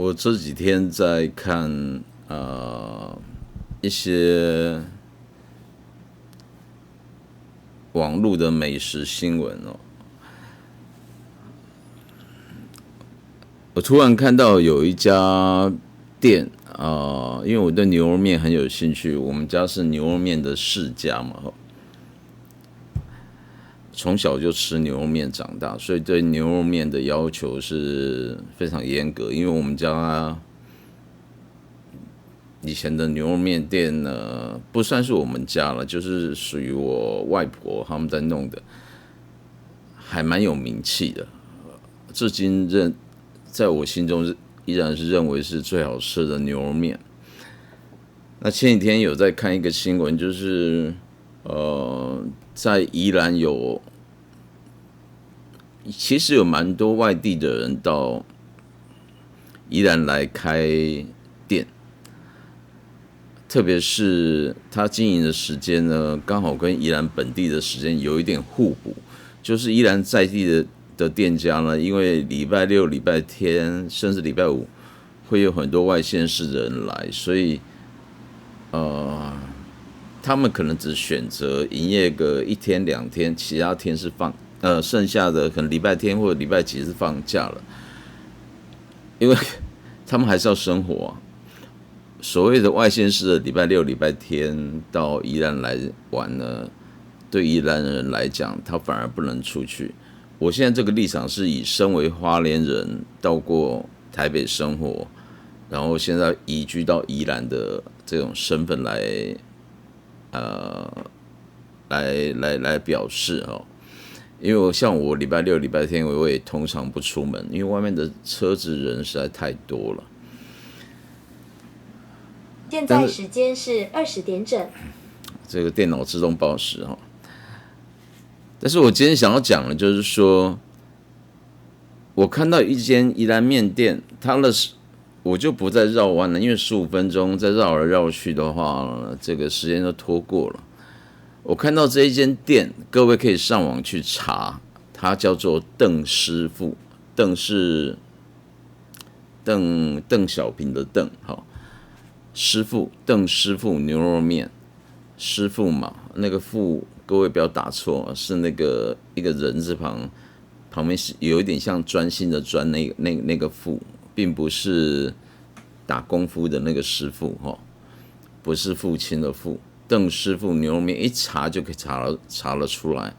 我这几天在看一些网络的美食新闻哦，我突然看到有一家店因为我对牛肉面很有兴趣，我们家是牛肉面的世家嘛，从小就吃牛肉面长大，所以对牛肉面的要求是非常严格。因为我们家以前的牛肉面店呢，不算是我们家了，就是属于我外婆他们在弄的，还蛮有名气的。至今在我心中依然是认为是最好吃的牛肉面。那前几天有在看一个新闻，就是在宜兰其实有蛮多外地的人到宜兰来开店，特别是他经营的时间呢，刚好跟宜兰本地的时间有一点互补。就是宜兰在地的店家呢，因为礼拜六、礼拜天甚至礼拜五会有很多外县市的人来，所以他们可能只选择营业个一天两天，其他天是剩下的可能礼拜天或者礼拜几是放假了，因为他们还是要生活啊。所谓的外县市的礼拜六、礼拜天到宜兰来玩呢，对宜兰人来讲，他反而不能出去。我现在这个立场是以身为花莲人到过台北生活，然后现在移居到宜兰的这种身份来表示哦。因为像我礼拜六、礼拜天我也通常不出门，因为外面的车子人实在太多了。现在时间是20点整。这个电脑自动报时哈。但是我今天想要讲的就是说，我看到一间宜兰面店，我就不再绕弯了，因为15分钟再绕来绕去的话，这个时间就拖过了。我看到这一间店，各位可以上网去查，它叫做邓师傅，邓是邓小平的邓，好，师傅邓师傅牛肉面，师傅嘛，那个傅各位不要打错，是那个一个人字旁边是有一点像专心的专那个傅，并不是打功夫的那个师傅哈，不是父亲的父。邓师傅牛肉面一查就可以查了出来，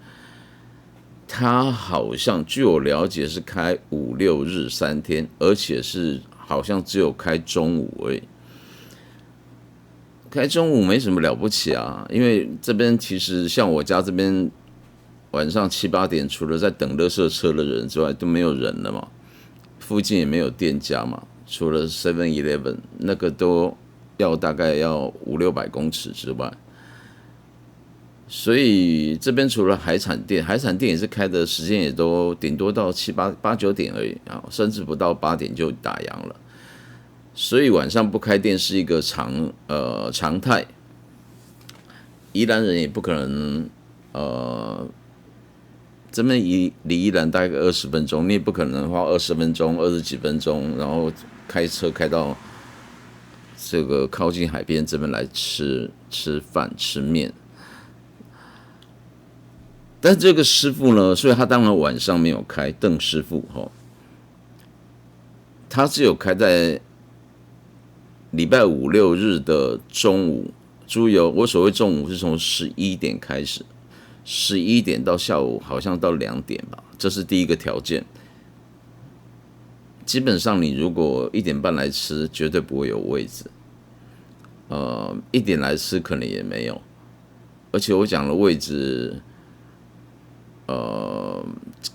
他好像据我了解是开5、6日3天，而且是好像只有开中午而已。开中午没什么了不起啊，因为这边其实像我家这边晚上7、8点，除了在等垃圾车的人之外，都没有人了嘛，附近也没有店家嘛，除了 7-Eleven 那个都大概要500-600公尺之外，所以这边除了海产店也是开的时间也都顶多到8、9点而已啊，甚至不到8点就打烊了。所以晚上不开店是一个常态。宜兰人也不可能这边离宜兰大概20分钟，你也不可能花20分钟、20几分钟，然后开车开到这个靠近海边这边来吃饭吃面。但这个师傅呢，所以他当然晚上没有开，邓师傅他只有开在礼拜5、6日的中午。注意哦，我所谓中午是从11点开始，11点到下午好像到2点吧，这是第一个条件。基本上你如果1点半来吃，绝对不会有位置。1点来吃可能也没有。而且我讲的位置，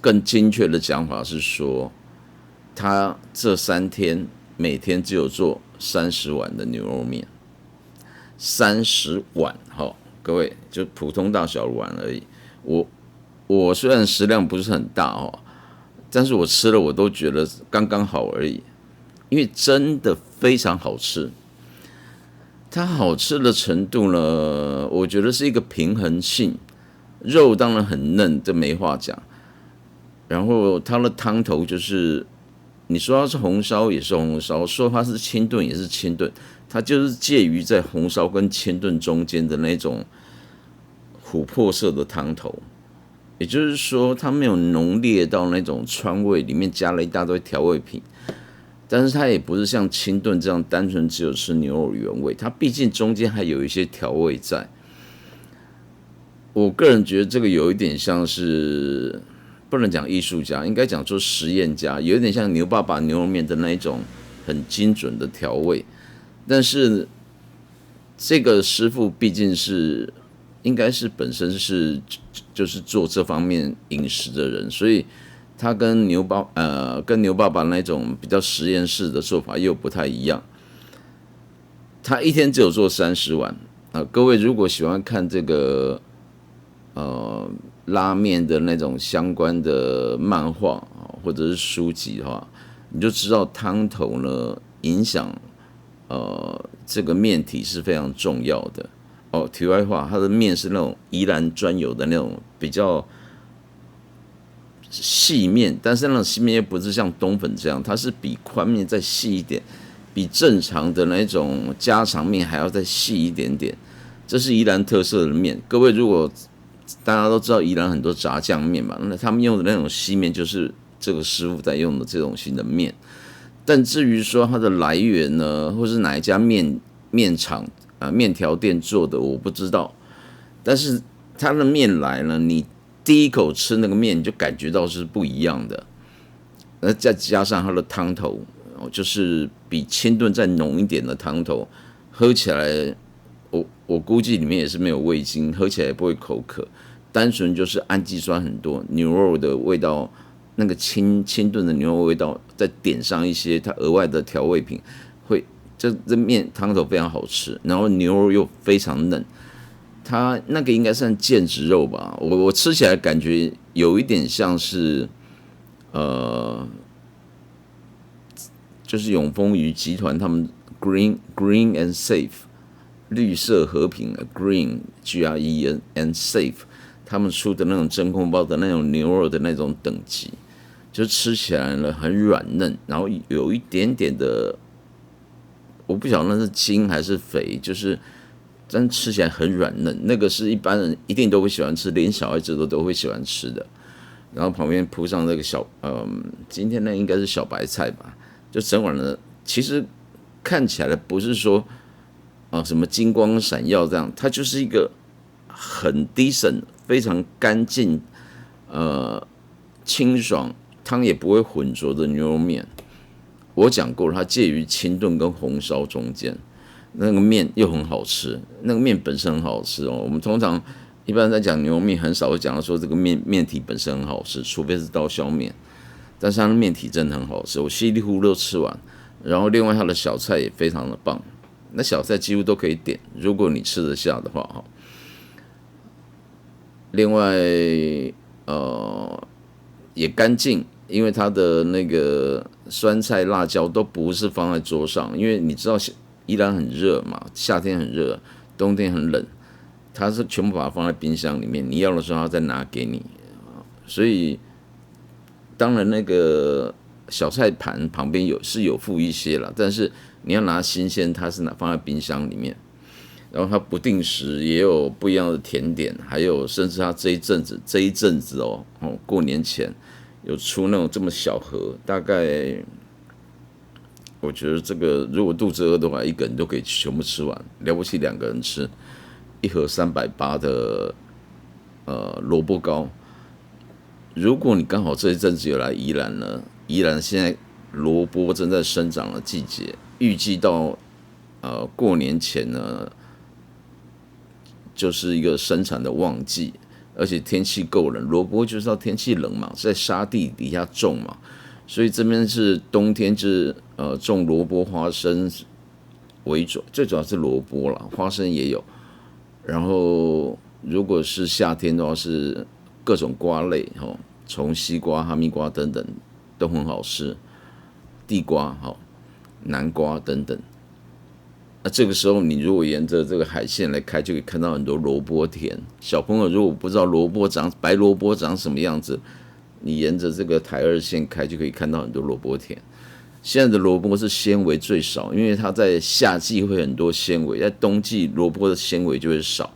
更精确的讲法是说，他这3天每天只有做30碗的牛肉面，30碗各位就普通大小的碗而已。我虽然食量不是很大但是我吃了我都觉得刚刚好而已，因为真的非常好吃。它好吃的程度呢，我觉得是一个平衡性，肉当然很嫩，这没话讲。然后它的汤头就是你说它是红烧也是红烧，说它是清炖也是清炖，它就是介于在红烧跟清炖中间的那种琥珀色的汤头。也就是说，它没有浓烈到那种川味，里面加了一大堆调味品，但是它也不是像清炖这样单纯只有吃牛肉原味，它毕竟中间还有一些调味在。我个人觉得这个有一点像是，不能讲艺术家，应该讲做实验家，有一点像牛爸爸牛肉面的那一种很精准的调味。但是这个师傅毕竟是应该是本身是就是做这方面饮食的人，所以他跟牛爸爸那种比较实验室的做法又不太一样。他一天只有做30碗各位如果喜欢看这个拉面的那种相关的漫画或者是书籍的话，你就知道汤头呢影响这个面体是非常重要的。题外话，它的面是那种宜兰专有的那种比较细面，但是那种细面又不是像冬粉这样，它是比宽面再细一点，比正常的那种家常面还要再细一点点。这是宜兰特色的面。各位如果大家都知道宜兰很多炸酱面嘛，那他们用的那种细面就是这个师傅在用的这种型的面。但至于说它的来源呢，或是哪一家面厂面条店做的，我不知道。但是它的面来呢，你第一口吃那个面，你就感觉到是不一样的。再加上它的汤头，就是比清炖再浓一点的汤头，喝起来，我估计里面也是没有味精，喝起来也不会口渴，单纯就是氨基酸很多，牛肉的味道，那个清炖的牛肉味道，再点上一些它额外的调味品，会这面汤头非常好吃，然后牛肉又非常嫩。它那个应该算腱子肉吧，我吃起来感觉有一点像是，就是永丰鱼集团他们 Green and Safe 绿色和平 Green GREN and Safe 他们出的那种真空包的那种牛肉的那种等级，就吃起来呢很软嫩，然后有一点点的，我不晓得那是筋还是肥，就是真吃起来很软嫩，那个是一般人一定都会喜欢吃，连小孩子都会喜欢吃的。然后旁边铺上那个今天那应该是小白菜吧，就整碗呢，其实看起来不是说什么金光闪耀这样，它就是一个很decent、非常干净、清爽，汤也不会浑浊的牛肉面。我讲过了，它介于清炖跟红烧中间。那个面又很好吃，那个面本身很好吃我们通常一般在讲牛肉面，很少会讲到说这个面体本身很好吃，除非是刀削面。但是它的面体真的很好吃，我稀里糊涂都吃完。然后另外它的小菜也非常的棒，那小菜几乎都可以点，如果你吃得下的话另外也干净，因为它的那个酸菜辣椒都不是放在桌上，因为你知道宜兰很热嘛，夏天很热，冬天很冷，它是全部把它放在冰箱里面，你要的时候它再拿给你。所以当然那个小菜盘旁边有附一些啦，但是你要拿新鲜，它是放在冰箱里面。然后它不定时也有不一样的甜点，还有甚至它这一阵子过年前有出那种这么小盒，大概我觉得这个如果肚子饿的话，一个人都可以全部吃完，了不起2个人吃一盒380的萝卜糕。如果你刚好这一阵子有来宜兰呢，宜兰现在萝卜正在生长的季节，预计到过年前呢，就是一个生产的旺季，而且天气够冷，萝卜就是要天气冷嘛，在沙地底下种嘛，所以这边是冬天就是种萝卜、花生为主，最主要是萝卜啦，花生也有。然后如果是夏天的话，是各种瓜类从西瓜、哈密瓜等等都很好吃，地瓜南瓜等等。这个时候你如果沿着这个海线来开，就可以看到很多萝卜田。小朋友如果不知道白萝卜长什么样子，你沿着这个台2线开就可以看到很多萝卜田。现在的萝卜是纤维最少，因为它在夏季会很多纤维，在冬季萝卜的纤维就会少，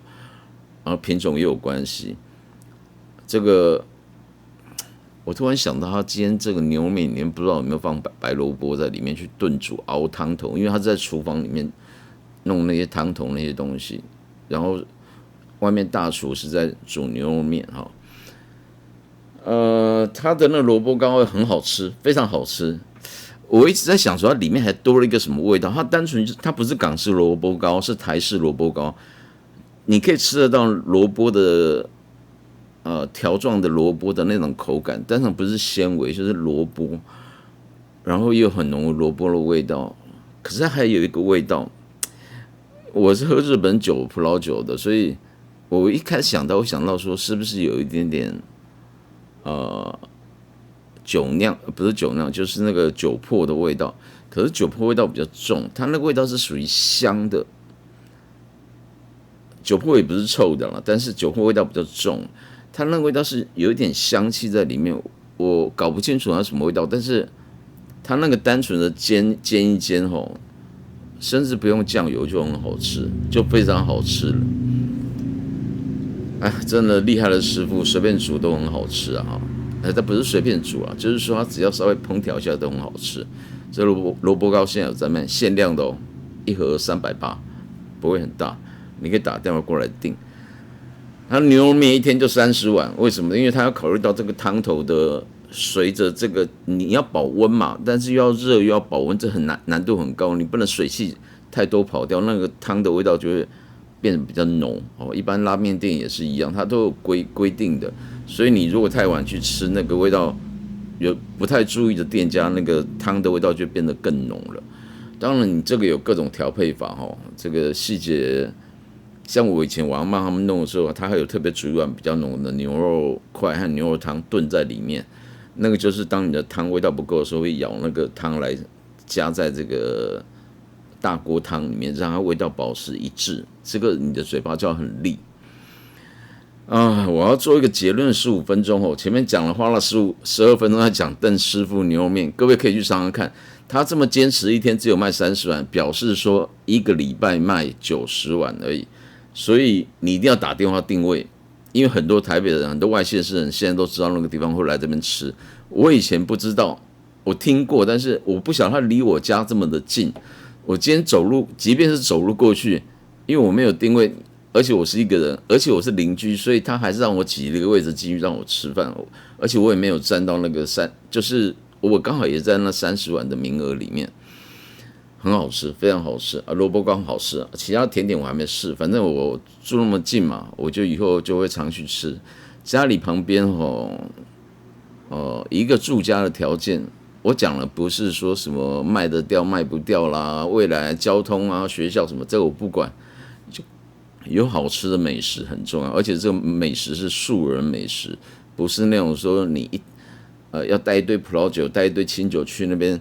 然后品种也有关系。这个我突然想到，他今天这个牛肉面里面不知道有没有放白萝卜在里面去炖煮熬汤头，因为他在厨房里面弄那些汤头那些东西，然后外面大厨是在煮牛肉面哈。它的那个萝卜糕会很好吃，非常好吃。我一直在想说，它里面还多了一个什么味道？它单纯它不是港式萝卜糕，是台式萝卜糕。你可以吃得到萝卜的条状的萝卜的那种口感，但是不是纤维，就是萝卜，然后又很浓的萝卜的味道。可是它还有一个味道，我是喝日本酒葡萄酒的，所以我一开始我想到说，是不是有一点点酒酿，不是酒酿，就是那个酒粕的味道。可是酒粕味道比较重，它那个味道是属于香的。酒粕也不是臭的啦，但是酒粕味道比较重，它那个味道是有一点香气在里面，我搞不清楚它什么味道，但是它那个单纯的煎一煎吼，甚至不用酱油就很好吃，就非常好吃了。哎，真的厉害的师傅，随便煮都很好吃啊！哈，它不是随便煮啊，就是说它只要稍微烹调一下都很好吃。这萝卜糕现在有在卖，限量的哦，一盒380，不会很大，你可以打电话过来订。它牛肉面一天就30碗，为什么？因为它要考虑到这个汤头的，随着这个你要保温嘛，但是又要热又要保温，这很难度很高，你不能水汽太多跑掉，那个汤的味道就会变得比较浓哦。一般拉面店也是一样，它都有规定的，所以你如果太晚去吃，那个味道有不太注意的店家，那个汤的味道就变得更浓了。当然，你这个有各种调配法哦，这个细节。像我以前我阿嬷他们弄的时候，它还有特别煮一碗比较浓的牛肉块和牛肉汤炖在里面，那个就是当你的汤味道不够的时候，会舀那个汤来加在这个大锅汤里面，让它味道保持一致，这个你的嘴巴就要很利啊！我要做一个结论，15分钟哦，前面讲了花了12分钟在讲邓师傅牛肉面，各位可以去尝尝看。他这么坚持，一天只有卖30碗，表示说一个礼拜卖90碗而已。所以你一定要打电话定位，因为很多台北人、很多外县市人现在都知道那个地方会来这边吃。我以前不知道，我听过，但是我不晓得它离我家这么的近。我今天走路，即便是走路过去，因为我没有定位，而且我是一个人，而且我是邻居，所以他还是让我挤了一个位置进去让我吃饭。而且我也没有占到那个就是我刚好也在那30碗的名额里面。很好吃，非常好吃啊！萝卜糕好吃，其他甜点我还没试。反正我住那么近嘛，我就以后就会常去吃。家里旁边一个住家的条件，我讲了不是说什么卖得掉卖不掉啦，未来交通啊、学校什么，这个我不管。就有好吃的美食很重要，而且这个美食是素人美食，不是那种说你要带一堆葡萄酒、带一堆清酒去那边。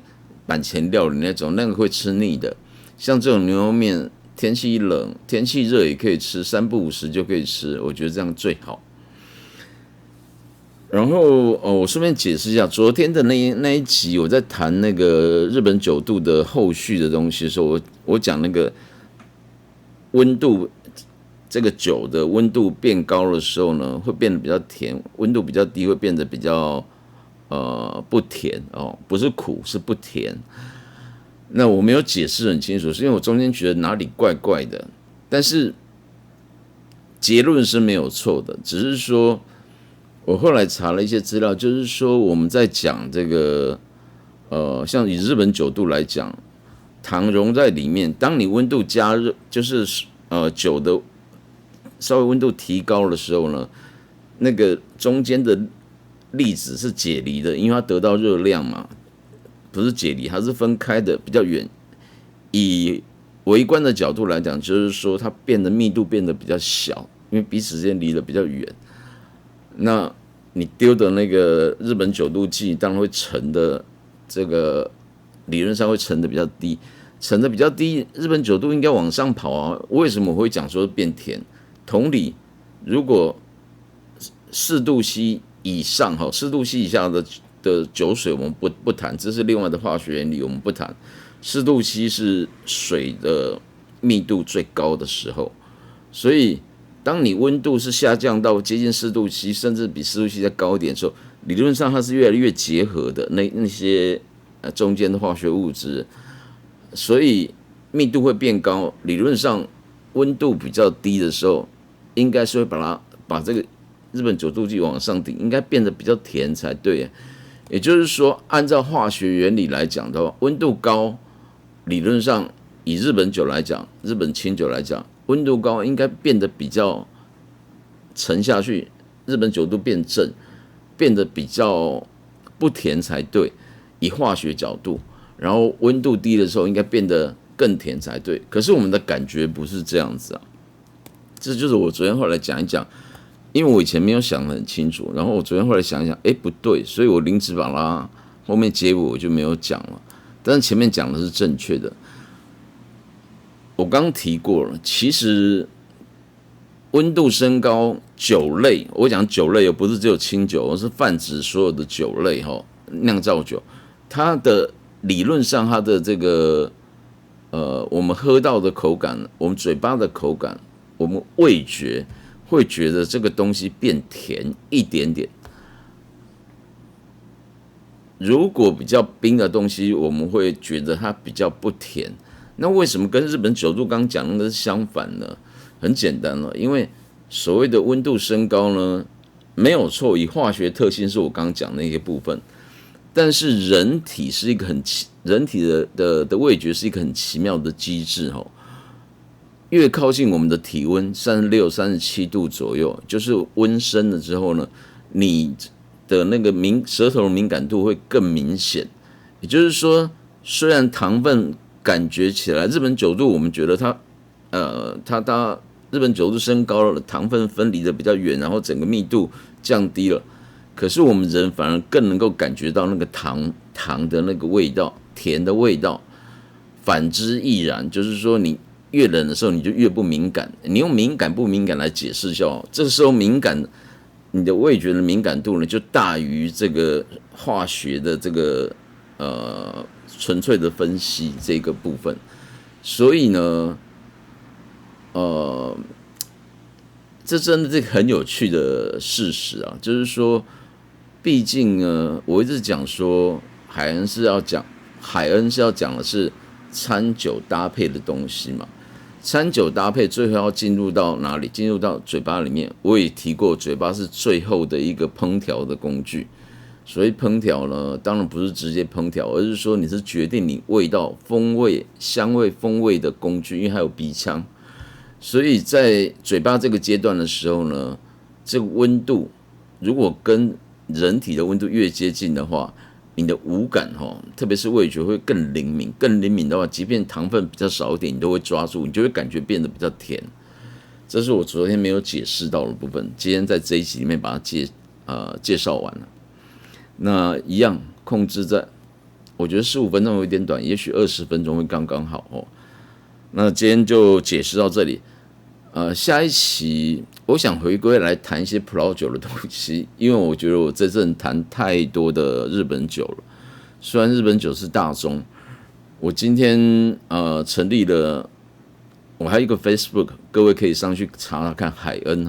板前料理那种，那个会吃腻的。像这种牛肉面，天气一冷、天气热也可以吃，3不5时就可以吃，我觉得这样最好。然后我顺便解释一下，昨天的那一集我在谈那个日本9度的后续的东西的时候，我讲那个温度，这个酒的温度变高的时候呢，会变得比较甜；温度比较低会变得比较。不甜哦，不是苦，是不甜。那我没有解释很清楚，是因为我中间觉得哪里怪怪的，但是结论是没有错的，只是说我后来查了一些资料，就是说我们在讲这个像以日本9度来讲，糖溶在里面，当你温度加热，就是酒的稍微温度提高的时候呢，那个中间的粒子是解离的，因为它得到热量嘛，不是解离，它是分开的，比较远。以微观的角度来讲，就是说它密度变得比较小，因为彼此之间离得比较远。那你丢的那个日本9度计，当然会沉的，这个理论上会沉的比较低，沉的比较低，日本9度应该往上跑啊。为什么我会讲说变甜？同理，如果4度 C以上，4度 C 以下的的酒水我们不谈，这是另外的化学原理，我们不谈。湿度期是水的密度最高的时候，所以当你温度是下降到接近湿度期，甚至比湿度期再高一点的时候，理论上它是越来越结合的那些中间的化学物质，所以密度会变高。理论上温度比较低的时候，应该是会把这个日本酒度计往上顶，应该变得比较甜才对。也就是说，按照化学原理来讲的话，温度高，理论上以日本酒来讲，日本清酒来讲，温度高应该变得比较沉下去，日本酒度变正，变得比较不甜才对，以化学角度。然后温度低的时候应该变得更甜才对，可是我们的感觉不是这样子啊。这就是我昨天后来讲一讲，因为我以前没有想得很清楚，然后我昨天后来想一想，不对，所以我临时把它后面结尾我就没有讲了，但是前面讲的是正确的。我刚提过了，其实温度升高，酒类，我讲酒类又不是只有清酒，我是泛指所有的酒类酿造酒，它的理论上它的这个我们喝到的口感，我们嘴巴的口感，我们味觉会觉得这个东西变甜一点点。如果比较冰的东西，我们会觉得它比较不甜。那为什么跟日本酒度刚讲的是相反呢？很简单了，因为所谓的温度升高呢，没有错，以化学特性是我刚刚讲的那些部分。但是人体是一个人体的味觉是一个很奇妙的机制越靠近我们的体温36、37度左右，就是温升了之后呢，你的那个舌头的敏感度会更明显。也就是说，虽然糖分感觉起来，日本酒度我们觉得它日本酒度升高了，糖分分离的比较远，然后整个密度降低了。可是我们人反而更能够感觉到那个糖的那个味道，甜的味道。反之亦然，就是说你越冷的时候，你就越不敏感。你用敏感不敏感来解释一下这个时候敏感，你的味觉的敏感度呢，就大于这个化学的这个纯粹的分析这个部分。所以呢，这真的是很有趣的事实啊，就是说。毕竟呢，我一直讲说，海恩是要讲的是餐酒搭配的东西嘛。餐酒搭配最后要进入到哪里？进入到嘴巴里面。我也提过，嘴巴是最后的一个烹调的工具。所以烹调呢，当然不是直接烹调，而是说你是决定你味道、风味、香味、风味的工具，因为还有鼻腔。所以在嘴巴这个阶段的时候呢，这个温度如果跟人体的温度越接近的话，你的五感特别是味觉会更灵敏。更灵敏的话，即便糖分比较少一点，你都会抓住，你就会感觉变得比较甜。这是我昨天没有解释到的部分，今天在这一集里面把它介绍完了。那一样控制在，我觉得15分钟有点短，也许20分钟会刚刚好那今天就解释到这里。下一期我想回归来谈一些葡萄酒的东西，因为我觉得我这阵谈太多的日本酒了。虽然日本酒是大宗，我今天成立了，我还有一个 Facebook， 各位可以上去查查看海恩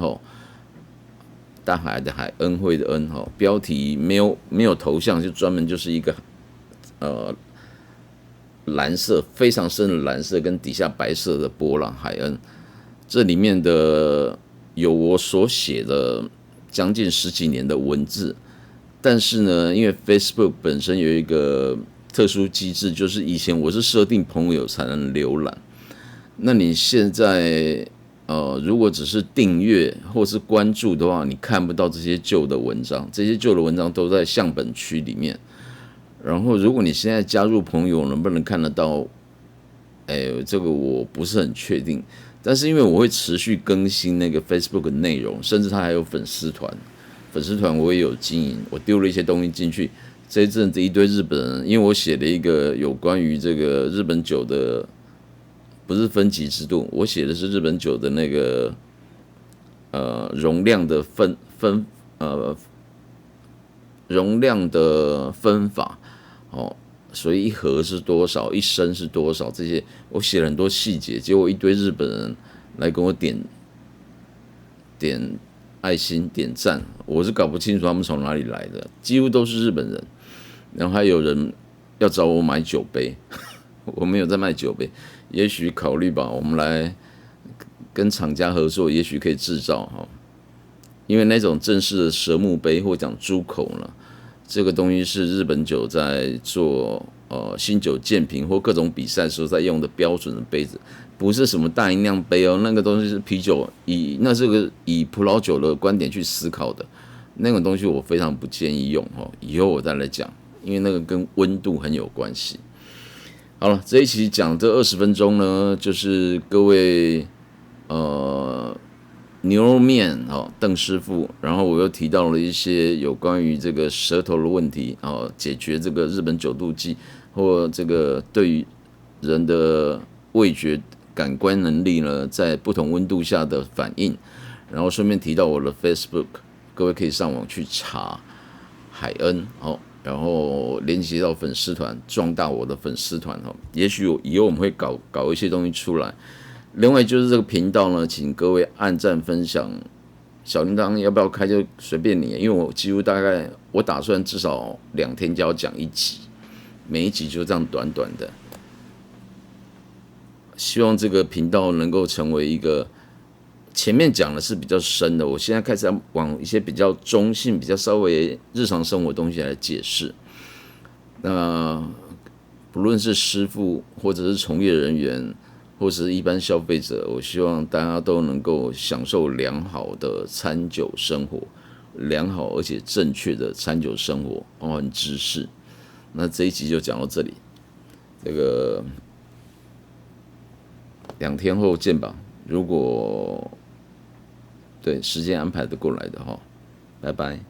大海的海，恩惠的恩标题没有头像，就专门就是一个蓝色非常深的蓝色跟底下白色的波浪海恩。这里面的有我所写的将近10几年的文字，但是呢，因为 Facebook 本身有一个特殊机制，就是以前我是设定朋友才能浏览，那你现在如果只是订阅或是关注的话，你看不到这些旧的文章，这些旧的文章都在相本区里面。然后如果你现在加入朋友，能不能看得到？这个我不是很确定。但是因为我会持续更新那个 Facebook 的内容，甚至它还有粉丝团我也有经营，我丢了一些东西进去。这一阵子一堆日本人，因为我写了一个有关于这个日本酒的，不是分级制度，我写的是日本酒的那个容量的容量的分法，哦，所以一盒是多少，一升是多少，这些我写了很多细节，结果一堆日本人来跟我点爱心、点赞，我是搞不清楚他们从哪里来的，几乎都是日本人。然后还有人要找我买酒杯，我没有在卖酒杯，也许考虑吧，我们来跟厂家合作，也许可以制造哈，因为那种正式的蛇木杯或讲猪口呢，这个东西是日本酒在做新酒鉴评或各种比赛的时候在用的标准的杯子，不是什么大吟酿杯哦，那个东西是啤酒，那是个以葡萄酒的观点去思考的，那种东西我非常不建议用哦，以后我再来讲，因为那个跟温度很有关系。好了，这一期讲这20分钟呢，就是各位牛肉面邓师傅，然后我又提到了一些有关于这个舌头的问题解决这个日本9度计或这个对于人的味觉感官能力呢，在不同温度下的反应，然后顺便提到我的 Facebook， 各位可以上网去查海恩然后连接到粉丝团，壮大我的粉丝团也许以后我们会搞一些东西出来。另外就是这个频道呢，请各位按赞分享，小铃铛要不要开就随便你，因为我几乎大概我打算至少2天就要讲1集，每一集就这样短短的。希望这个频道能够成为一个，前面讲的是比较深的，我现在开始要往一些比较中性、比较稍微日常生活东西来解释。那不论是师傅或者是从业人员，或者是一般消费者，我希望大家都能够享受良好的餐酒生活，良好而且正确的餐酒生活，包含知识。那这一集就讲到这里，这个2天后见吧。如果对时间安排得过来的话，拜拜。